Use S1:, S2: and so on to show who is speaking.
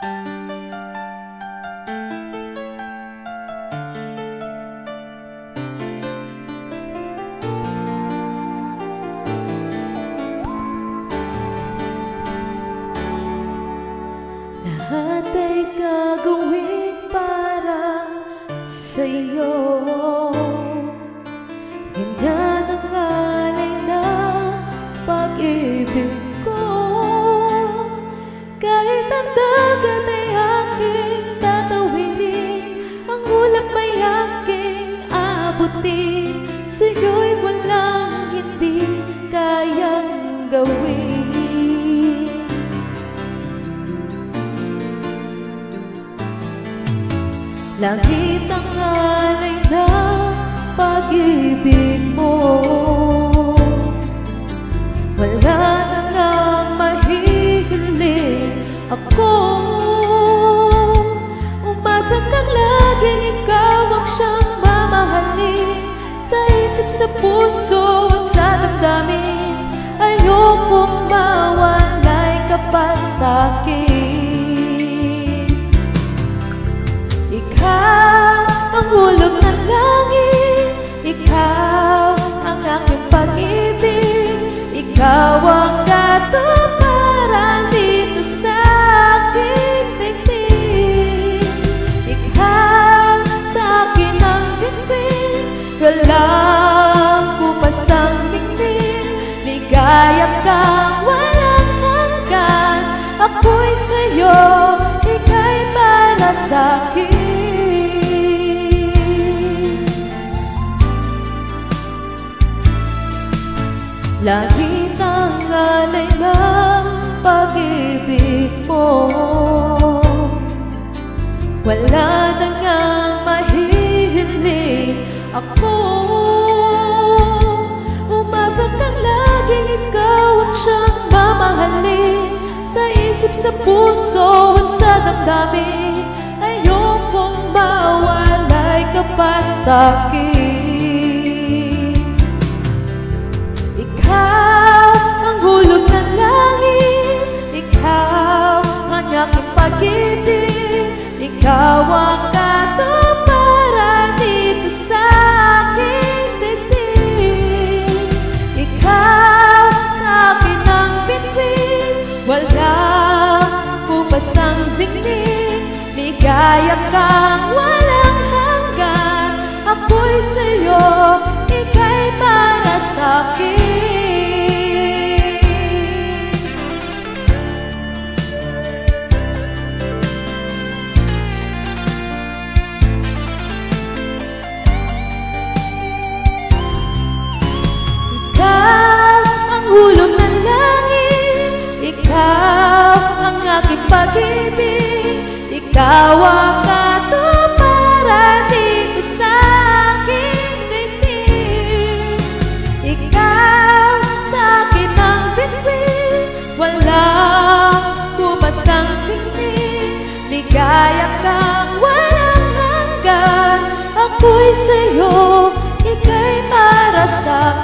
S1: Lahat ay gagawin para sa'yo. Ganyan ang alay na pag-ibig ko. Kahit ang dagat ay aking tatawidin, ang ulap ay aking aabutin, sa'yo'y walang hindi kayang gawin. Langit ang alay ng pag-ibig mo. Wala na nang mahihiling ako. Umasa kang laging ikaw ang siyang mamahalin, sa isip, sa puso at sa damdamin. Ayokong mawalay ka pa sa'kin. Ikaw ang hulog ng langit, ikaw ang aking pag-ibig, ikaw ang katuparan dito sa aking daigdig. Ikaw sa akin ang bituin, walang kupasang tingin, ligaya kang walang hanggan. Ako'y sa'yo, ika'y para sa'kin. Langit ang alay ng pag-ibig mo. Wala na ngang mahihiling ako. Umasa kang laging ikaw ang siyang mamahalin, sa isip, sa puso at sa damdamin. Ayokong mawalay ka pa sa'kin. Ikaw ang hulog ng langit, ikaw ang aking pag-ibig, ikaw ang katuparan dito sa aking daigdig. Ikaw sa akin ang bituin, walang kupasang tingin, ligaya kang walang hanggan. Ako'y sa'yo, ika'y para sa'kin. Ikaw ang hulog ng langit, ikaw ang aking pag-ibig, ikaw ang katuparan dito sa aking daigdig. Ikaw sa akin ang bituin, walang kupasang tingin, ligaya kang walang hanggan. Ako'y sa'yo, ika'y para sa'kin.